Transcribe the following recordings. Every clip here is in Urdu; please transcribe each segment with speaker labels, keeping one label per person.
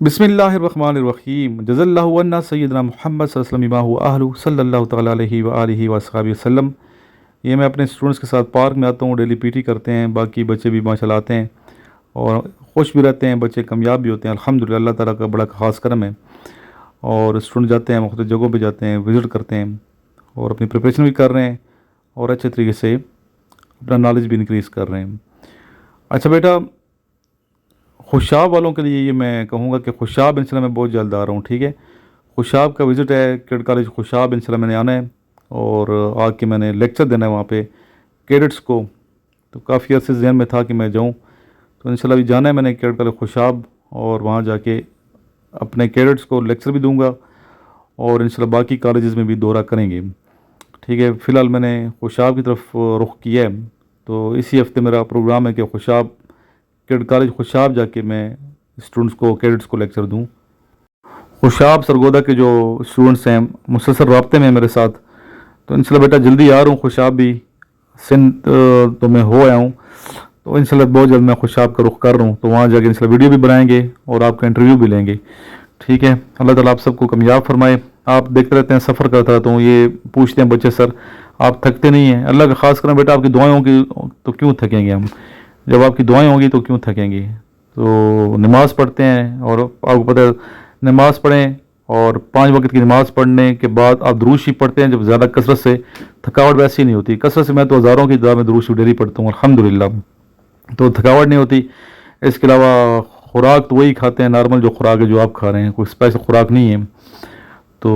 Speaker 1: بسم اللہ الرحمن الرحیم. جزا اللہ عنا سیدنا محمد صلی اللہ علیہ وسلم و اہلہ صلی اللہ تعالیٰ علیہ وآلہ وصحبہ وسلم. یہ میں اپنے اسٹوڈنٹس کے ساتھ پارک میں آتا ہوں, ڈیلی پی ٹی کرتے ہیں, باقی بچے بھی ماشاء اللہ آتے ہیں اور خوش بھی رہتے ہیں, بچے کامیاب بھی ہوتے ہیں الحمدللہ. اللہ تعالیٰ کا بڑا خاص کرم ہے. اور اسٹوڈنٹ جاتے ہیں, مختلف جگہوں پہ جاتے ہیں, وزٹ کرتے ہیں اور اپنی پریپریشن بھی کر رہے ہیں اور اچھے طریقے سے اپنا نالج بھی انکریز کر رہے ہیں. اچھا بیٹا, خوشاب والوں کے لیے یہ میں کہوں گا کہ خوشاب انشاءاللہ میں بہت جلد آ رہا ہوں. ٹھیک ہے, خوشاب کا وزٹ ہے کیڈٹ کالج خوشاب, انشاءاللہ میں نے آنا ہے اور آ کے میں نے لیکچر دینا ہے وہاں پہ کیڈٹس کو. تو کافی عرصے ذہن میں تھا کہ میں جاؤں, تو انشاءاللہ بھی جانا ہے میں نے کیڈٹ کالج خوشاب, اور وہاں جا کے اپنے کیڈٹس کو لیکچر بھی دوں گا اور انشاءاللہ باقی کالجز میں بھی دورہ کریں گے. ٹھیک ہے, فی الحال میں نے خوشاب کی طرف رخ کیا ہے, تو اسی ہفتے میرا پروگرام ہے کہ خوشاب کیڈٹ کالج خوشاب جا کے میں اسٹوڈنٹس کو کیڈٹس کو لیکچر دوں. خوشاب سرگودا کے جو اسٹوڈنٹس ہیں مسلسل رابطے میں ہیں میرے ساتھ, تو انشاءاللہ بیٹا جلدی آ رہا ہوں. خوشاب بھی سندھ تو میں ہو آیا ہوں, تو انشاءاللہ بہت جلد میں خوشاب کا رخ کر رہا ہوں, تو وہاں جا کے انشاءاللہ ویڈیو بھی بنائیں گے اور آپ کا انٹرویو بھی لیں گے. ٹھیک ہے, اللہ تعالیٰ آپ سب کو کامیاب فرمائے. آپ دیکھتے رہتے ہیں, سفر کرتا رہتا ہوں, یہ پوچھتے ہیں بچے سر آپ تھکتے نہیں ہیں. اللہ کا خاص کرم بیٹا, آپ کی دعائیں ہوں گی تو کیوں تھکیں گے ہم, جب آپ کی دعائیں ہوں گی تو کیوں تھکیں گے. تو نماز پڑھتے ہیں اور آپ کو پتہ ہے نماز پڑھیں, اور 5 وقت کی نماز پڑھنے کے بعد آپ دروود شریف پڑھتے ہیں. جب زیادہ کثرت سے تھکاوٹ ویسی نہیں ہوتی, کثرت سے میں تو ہزاروں کی تعداد میں دروود شریف ڈیلی پڑھتا ہوں الحمدللہ, تو تھکاوٹ نہیں ہوتی. اس کے علاوہ خوراک تو وہی کھاتے ہیں نارمل جو خوراک ہے جو آپ کھا رہے ہیں, کوئی اسپیشل خوراک نہیں ہے. تو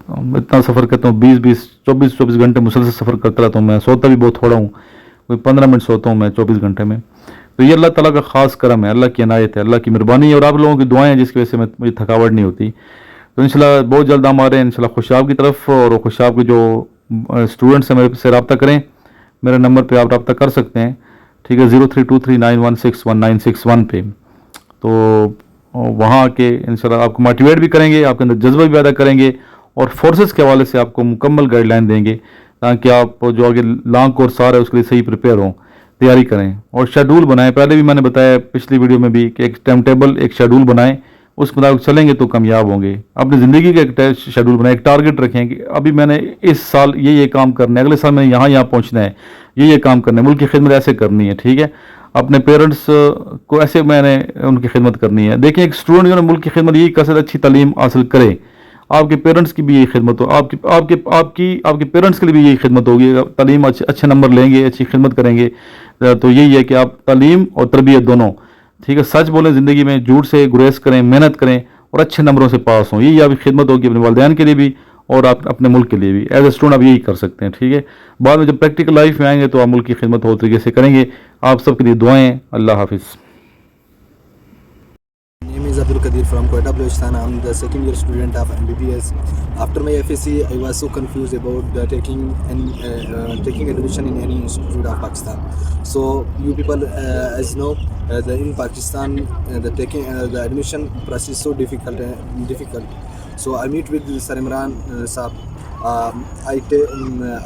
Speaker 1: اتنا سفر کرتا ہوں, 24 گھنٹے مسلسل سفر کرتا رہتا ہوں میں. سوتا بھی بہت تھوڑا ہوں, کوئی 15 منٹ سوتا ہوں میں 24 گھنٹے میں. تو یہ اللہ تعالیٰ کا خاص کرم ہے, اللہ کی عنایت ہے, اللہ کی مہربانی ہے, اور آپ لوگوں کی دعائیں ہیں جس کی وجہ سے مجھے تھکاوٹ نہیں ہوتی. تو انشاءاللہ بہت جلد ہم آ رہے ہیں انشاءاللہ خوشاب کی طرف, اور خوشاب کے جو اسٹوڈنٹس ہیں میرے سے رابطہ کریں, میرے نمبر پہ آپ رابطہ کر سکتے ہیں. ٹھیک ہے, 032391619161 پہ. تو وہاں آ کے انشاءاللہ آپ کو موٹیویٹ بھی کریں گے, آپ کے اندر جذبہ بھی پیدا کریں گے, اور فورسز کے حوالے سے آپ کو مکمل گائیڈ لائن دیں گے تاکہ آپ جو آگے لانگ کورس آ رہا ہے اس کے لیے صحیح پریپیئر ہوں, تیاری کریں اور شیڈول بنائیں. پہلے بھی میں نے بتایا پچھلی ویڈیو میں بھی کہ ایک ٹائم ٹیبل, ایک شیڈول بنائیں, اس کے مطابق چلیں گے تو کامیاب ہوں گے. اپنی زندگی کا ایک شیڈول بنائیں, ایک ٹارگٹ رکھیں کہ ابھی میں نے اس سال یہ کام کرنا ہے, اگلے سال میں نے یہاں پہنچنا ہے, یہ کام کرنا ہے, ملک کی خدمت ایسے کرنی ہے. ٹھیک ہے, اپنے پیرنٹس کو ایسے میں نے ان کی خدمت کرنی ہے. دیکھیں ایک اسٹوڈنٹ جو ہے ملک کی خدمت یہی کر سکتا ہے, اچھی تعلیم حاصل کرے, آپ کے پیرنٹس کی بھی یہی خدمت ہو, آپ کے پیرنٹس کے لیے بھی یہی خدمت ہوگی. تعلیم اچھے نمبر لیں گے, اچھی خدمت کریں گے, تو یہی ہے کہ آپ تعلیم اور تربیت دونوں, ٹھیک ہے, سچ بولیں زندگی میں, جھوٹ سے گریز کریں, محنت کریں اور اچھے نمبروں سے پاس ہوں. یہی آپ کی خدمت ہوگی اپنے والدین کے لیے بھی اور آپ اپنے ملک کے لیے بھی. ایز اے اسٹوڈنٹ آپ یہی کر سکتے ہیں. ٹھیک ہے, بعد میں جب پریکٹیکل لائف میں آئیں گے تو آپ ملک کی خدمت اور طریقے سے کریں گے. آپ سب کے لیے دعائیں. اللہ حافظ.
Speaker 2: From Quetta, Balochistan. I'm the second year student of MBBS. After my FSC, I was so confused about taking admission in any institute of Pakistan. So you people, as you know, in Pakistan, the admission process is so difficult. So I meet with Sir Imran Saab.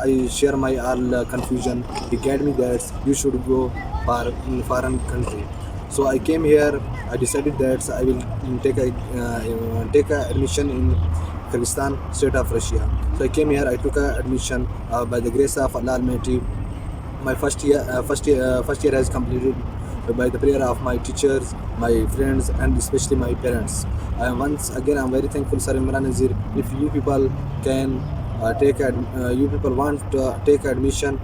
Speaker 2: I share my all confusion. He guide me that you should go for foreign country. So I came here. I decided that I will take a admission in Kyrgyzstan, state of Russia. So I came here. I took a admission by the grace of Allah Almighty. My first year has completed by the prayer of my teachers, my friends, and especially my parents. Once again, I'm very thankful, Sir Imran Nazir. If you people can you people want to take admission